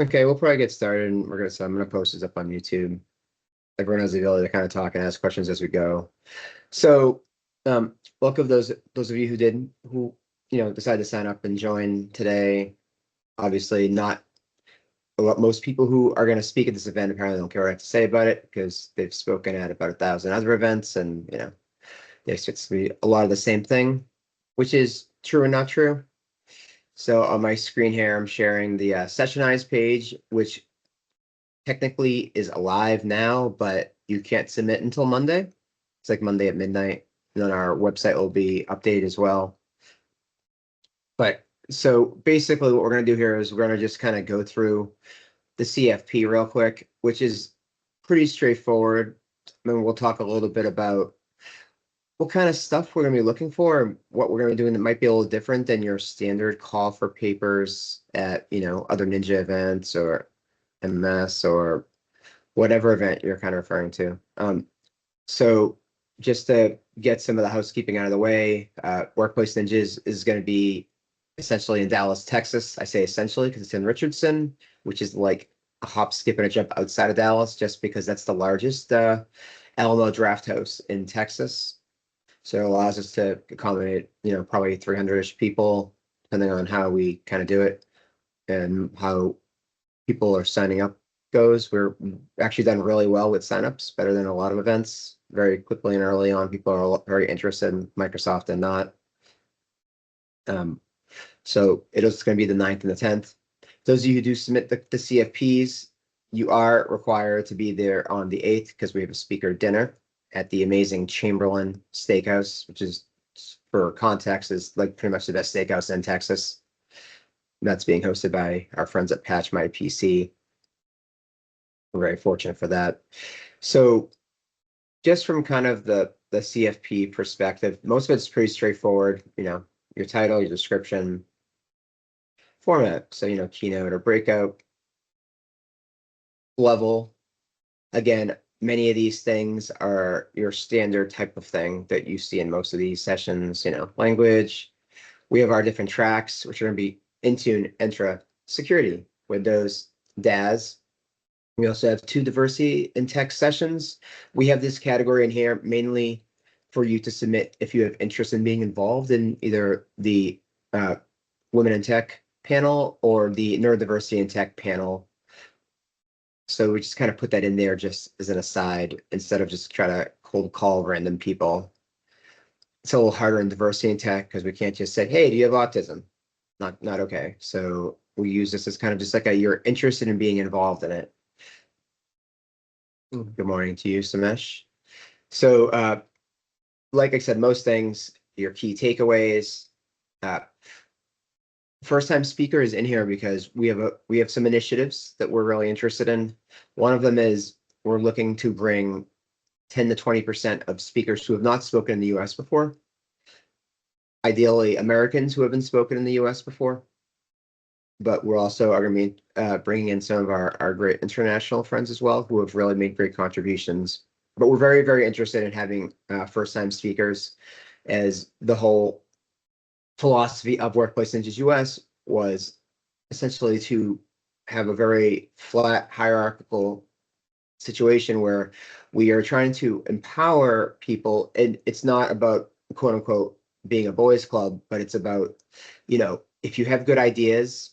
Okay, we'll probably get started and I'm gonna post this up on YouTube. Everyone has the ability to kind of talk and ask questions as we go. So, welcome those of you who decided to sign up and join today. Obviously, not most people who are going to speak at this event apparently don't care what I have to say about it because they've spoken at about 1,000 other events, and they expect to be a lot of the same thing, which is true and not true. So on my screen here, I'm sharing the Sessionize page, which technically is alive now, but you can't submit until Monday. It's like Monday at midnight. And then our website will be updated as well. But so basically what we're going to do here is we're going to just kind of go through the CFP real quick, which is pretty straightforward. Then we'll talk a little bit about what kind of stuff we're going to be looking for and what we're going to be doing that might be a little different than your standard call for papers at, other Ninja events or MS or whatever event you're kind of referring to. So just to get some of the housekeeping out of the way, Workplace Ninjas is going to be essentially in Dallas, Texas. I say essentially because it's in Richardson, which is like a hop, skip, and a jump outside of Dallas, just because that's the largest Alamo Draft House in Texas. So it allows us to accommodate, probably 300-ish people, depending on how we kind of do it and how people are signing up goes. We're actually done really well with signups, better than a lot of events. Very quickly and early on, people are very interested in Microsoft and not. So it is going to be the 9th and the 10th. Those of you who do submit the CFPs, you are required to be there on the 8th because we have a speaker dinner at the amazing Chamberlain Steakhouse, which is, for context, is like pretty much the best steakhouse in Texas. That's being hosted by our friends at Patch My PC. We're very fortunate for that. So just from kind of the CFP perspective, most of it's pretty straightforward, your title, your description, format. So, keynote or breakout, level. Again, many of these things are your standard type of thing that you see in most of these sessions, language. We have our different tracks, which are going to be Intune, Entra, Security, Windows, DAS. We also have 2 diversity in tech sessions. We have this category in here mainly for you to submit if you have interest in being involved in either the Women in Tech panel or the Neurodiversity in Tech panel. So we just kind of put that in there just as an aside instead of just try to cold call random people. It's a little harder in diversity in tech because we can't just say, hey, do you have autism? Not okay. So we use this as kind of just like you're interested in being involved in it. Good morning to you, Samesh. So like I said, most things, your key takeaways. First-time speaker is in here because we have some initiatives that we're really interested in. One of them is we're looking to bring 10 to 20% of speakers who have not spoken in the US before. Ideally, Americans who haven't spoken in the US before. But we're also going to be bringing in some of our great international friends as well, who have really made great contributions. But we're very, very interested in having first-time speakers, as the whole philosophy of Workplace Ninjas US was essentially to have a very flat hierarchical situation where we are trying to empower people. And it's not about, quote unquote, being a boys club, but it's about, if you have good ideas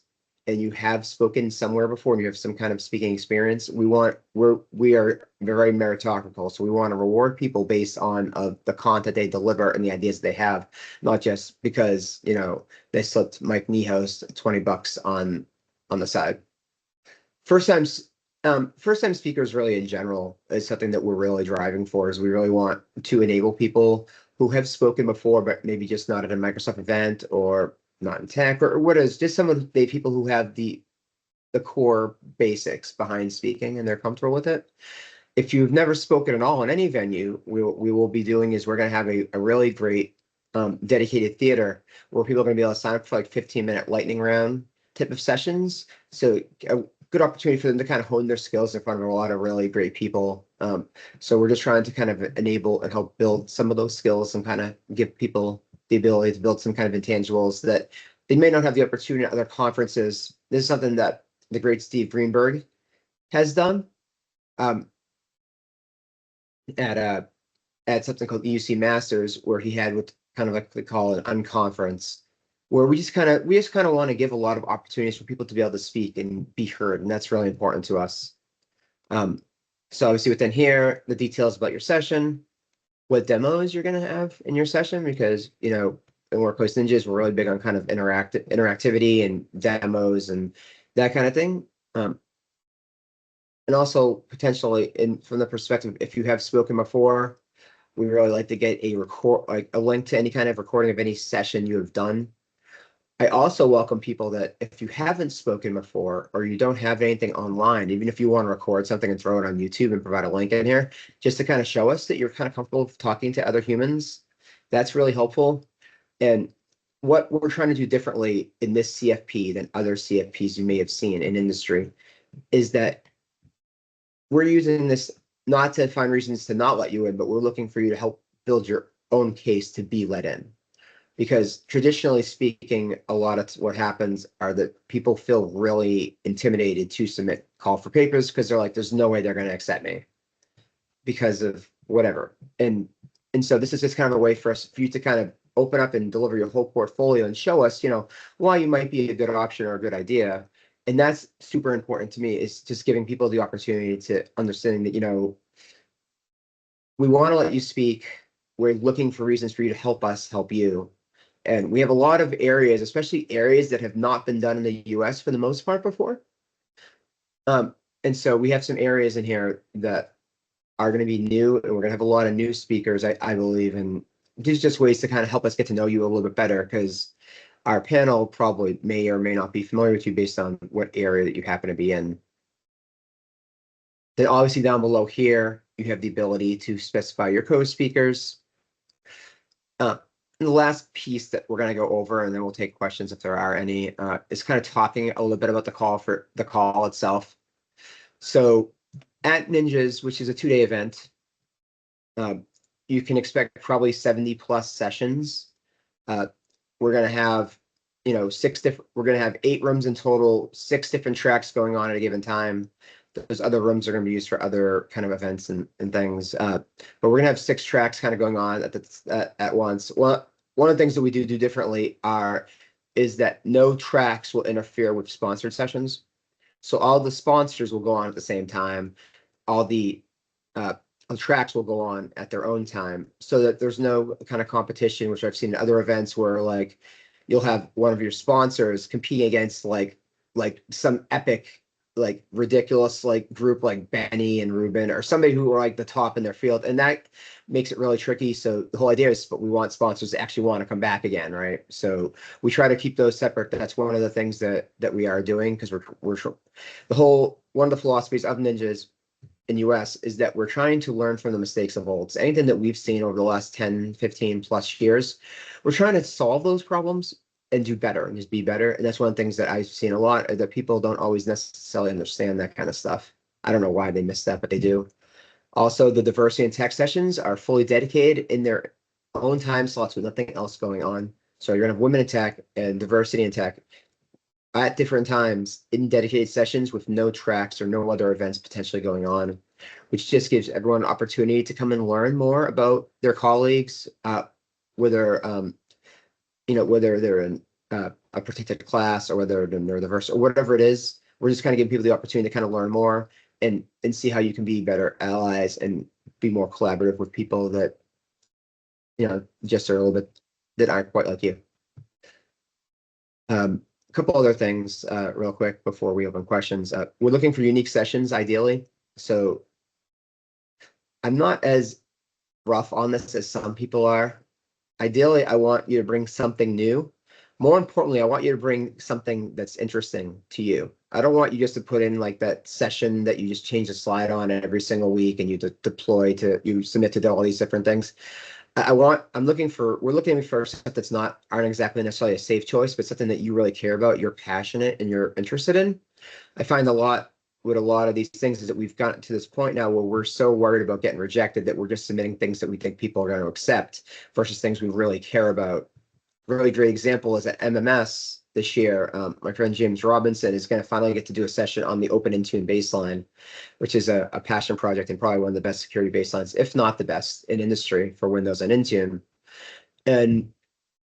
and you have spoken somewhere before and you have some kind of speaking experience, we are very meritocratic. So we want to reward people based on the content they deliver and the ideas they have, not just because, they slipped Mike Niehaus $20 on the side. First time speakers really in general is something that we're really driving for, is we really want to enable people who have spoken before, but maybe just not at a Microsoft event or not in tech or what is just some of the people who have the core basics behind speaking and they're comfortable with it. If you've never spoken at all in any venue, we will be doing is we're going to have a really great dedicated theater where people are going to be able to sign up for like 15-minute lightning round type of sessions. So a good opportunity for them to kind of hone their skills in front of a lot of really great people. So we're just trying to kind of enable and help build some of those skills and kind of give people the ability to build some kind of intangibles that they may not have the opportunity at other conferences. This is something that the great Steve Greenberg has done at something called EUC Masters, where he had what kind of like they call an unconference, where we just kind of want to give a lot of opportunities for people to be able to speak and be heard, and that's really important to us. So obviously within here, the details about your session, what demos you're going to have in your session, because in Workplace Ninjas, we're really big on kind of interactivity and demos and that kind of thing. And also potentially from the perspective, if you have spoken before, we really like to get a link to any kind of recording of any session you have done. I also welcome people that if you haven't spoken before or you don't have anything online, even if you want to record something and throw it on YouTube and provide a link in here, just to kind of show us that you're kind of comfortable talking to other humans, that's really helpful. And what we're trying to do differently in this CFP than other CFPs you may have seen in industry is that we're using this not to find reasons to not let you in, but we're looking for you to help build your own case to be let in. Because traditionally speaking, a lot of what happens are that people feel really intimidated to submit call for papers because they're like, there's no way they're going to accept me because of whatever. And so this is just kind of a way for you to kind of open up and deliver your whole portfolio and show us, why you might be a good option or a good idea. And that's super important to me, is just giving people the opportunity to understand that, we want to let you speak. We're looking for reasons for you to help us help you. And we have a lot of areas, especially areas that have not been done in the US for the most part before. And so we have some areas in here that are going to be new, and we're going to have a lot of new speakers, I believe. And these are just ways to kind of help us get to know you a little bit better, because our panel probably may or may not be familiar with you based on what area that you happen to be in. Then obviously down below here, you have the ability to specify your co-speakers. And the last piece that we're going to go over, and then we'll take questions if there are any, is kind of talking a little bit about the call itself. So at Ninjas, which is a 2-day event, you can expect probably 70 plus sessions. We're going to have, we're going to have 8 rooms in total, 6 different tracks going on at a given time. Those other rooms are going to be used for other kind of events and things. But we're going to have 6 tracks kind of going on at once. Well, one of the things that we do differently is that no tracks will interfere with sponsored sessions. So all the sponsors will go on at the same time. All the tracks will go on at their own time, so that there's no kind of competition, which I've seen in other events where like you'll have one of your sponsors competing against like some epic, like ridiculous like group like Benny and Ruben or somebody who are like the top in their field, and that makes it really tricky. So the whole idea is, but we want sponsors to actually want to come back again, right? So we try to keep those separate. That's one of the things that we are doing, because one of the philosophies of Ninjas in US is that we're trying to learn from the mistakes of old. So anything that we've seen over the last 10, 15 plus years, we're trying to solve those problems and do better and just be better. And that's one of the things that I've seen a lot, that people don't always necessarily understand that kind of stuff. I don't know why they miss that, but they do. Also, the diversity and tech sessions are fully dedicated in their own time slots with nothing else going on. So you're gonna have women in tech and diversity in tech at different times in dedicated sessions with no tracks or no other events potentially going on, which just gives everyone an opportunity to come and learn more about their colleagues, whether they're in a protected class or whether they're neurodiverse or whatever it is. We're just kind of giving people the opportunity to kind of learn more and see how you can be better allies and be more collaborative with people that, just are a little bit, that aren't quite like you. A couple other things real quick before we open questions. We're looking for unique sessions, ideally. So I'm not as rough on this as some people are. Ideally, I want you to bring something new. More importantly, I want you to bring something that's interesting to you. I don't want you just to put in like that session that you just change the slide on every single week and you you submit to all these different things. We're looking for stuff that's aren't exactly necessarily a safe choice, but something that you really care about, you're passionate and you're interested in. I find with a lot of these things is that we've gotten to this point now where we're so worried about getting rejected that we're just submitting things that we think people are going to accept versus things we really care about. Really great example is at MMS this year. My friend James Robinson is going to finally get to do a session on the Open Intune baseline, which is a passion project and probably one of the best security baselines, if not the best in industry for Windows and Intune. And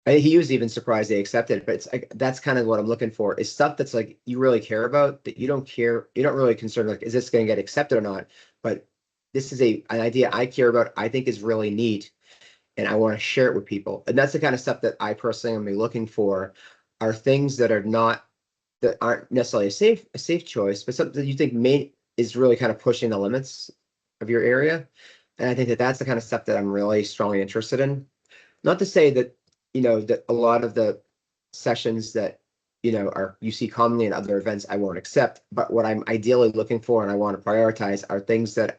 he was even surprised they accepted it, but it's like that's kind of what I'm looking for is stuff that's like you really care about that you don't really concerned like is this going to get accepted or not, but this is an idea I care about, I think is really neat, and I want to share it with people. And that's the kind of stuff that I personally am looking for, are things that aren't necessarily a safe choice, but something that you think is really kind of pushing the limits of your area. And I think that that's the kind of stuff that I'm really strongly interested in. Not to say that, that a lot of the sessions that, you see commonly in other events I won't accept, but what I'm ideally looking for and I want to prioritize are things that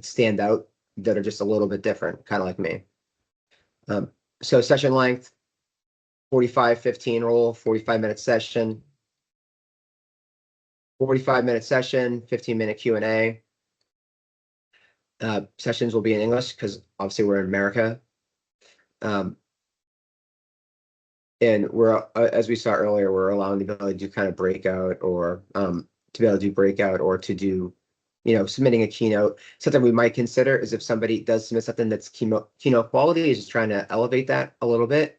stand out, that are just a little bit different, kind of like me. So session length, 45-15 rule, 45-minute session, 45-minute session, 15-minute Q&A. Sessions will be in English because obviously we're in America. And we're, as we saw earlier, we're allowing to be able to do kind of breakout or to do, submitting a keynote. Something we might consider is if somebody does submit something that's keynote quality, is just trying to elevate that a little bit.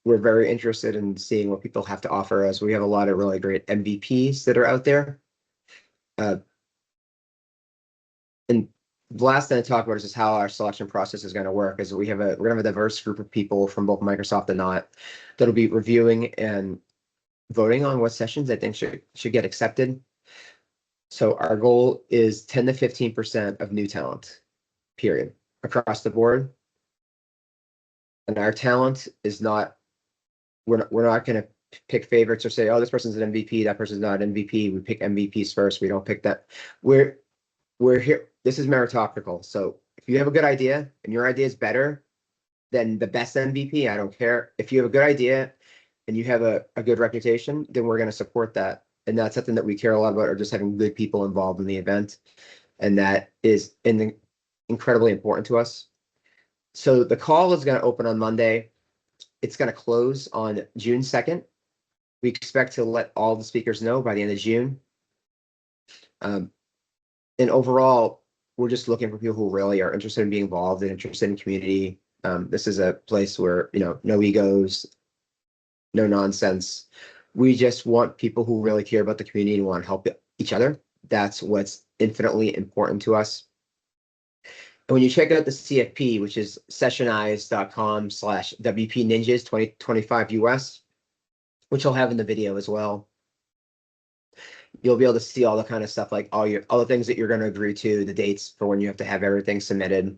We're very interested in seeing what people have to offer us. We have a lot of really great MVPs that are out there. And the last thing to talk about is just how our selection process is going to work. Is we're going to have a diverse group of people from both Microsoft and not that'll be reviewing and voting on what sessions I think should get accepted. So our goal is 10 to 15% of new talent, period, across the board. And our talent is not, we're not going to pick favorites or say, oh, this person's an MVP, that person's not an MVP. We pick MVPs first. We don't pick that. We're here. This is meritocratic. So if you have a good idea and your idea is better than the best MVP, I don't care. If you have a good idea and you have a good reputation, then we're going to support that. And that's something that we care a lot about, or just having good people involved in the event. And that is incredibly important to us. So the call is going to open on Monday. It's going to close on June 2nd. We expect to let all the speakers know by the end of June. And overall, we're just looking for people who really are interested in being involved and interested in community. This is a place where, no egos, no nonsense. We just want people who really care about the community and want to help each other. That's what's infinitely important to us. And when you check out the CFP, which is sessionize.com/WP Ninjas 2025 US, which I'll have in the video as well, you'll be able to see all the kind of stuff, like all the things that you're going to agree to, the dates for when you have to have everything submitted.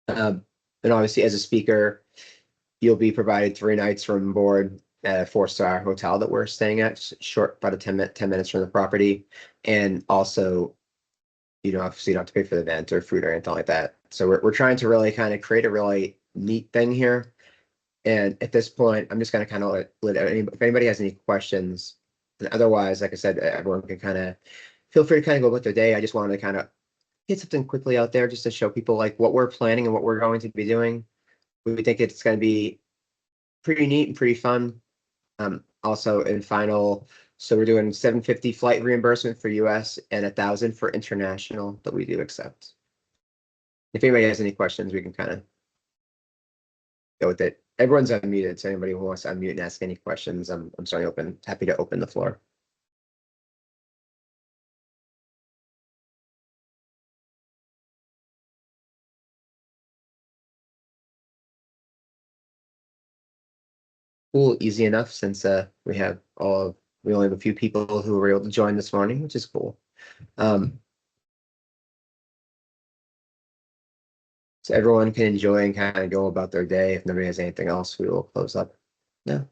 And obviously, as a speaker, you'll be provided 3 nights from board at a 4-star hotel that we're staying at, short, about 10 minutes from the property. And also, obviously you don't have to pay for the event or food or anything like that. So we're trying to really kind of create a really neat thing here. And at this point, I'm just going to kind of if anybody has any questions. And otherwise, like I said, everyone can kind of feel free to kind of go about their day. I just wanted to kind of get something quickly out there just to show people like what we're planning and what we're going to be doing. We think it's going to be pretty neat and pretty fun. Also in final, so we're doing $750 flight reimbursement for US and $1,000 for international that we do accept. If anybody has any questions, we can kind of go with it. Everyone's unmuted, so anybody who wants to unmute and ask any questions, I'm certainly happy to open the floor. Cool, easy enough since we only have a few people who were able to join this morning, which is cool. So everyone can enjoy and kind of go about their day. If nobody has anything else, we will close up. No.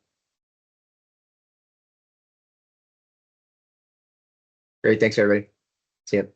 Great, thanks everybody. See you.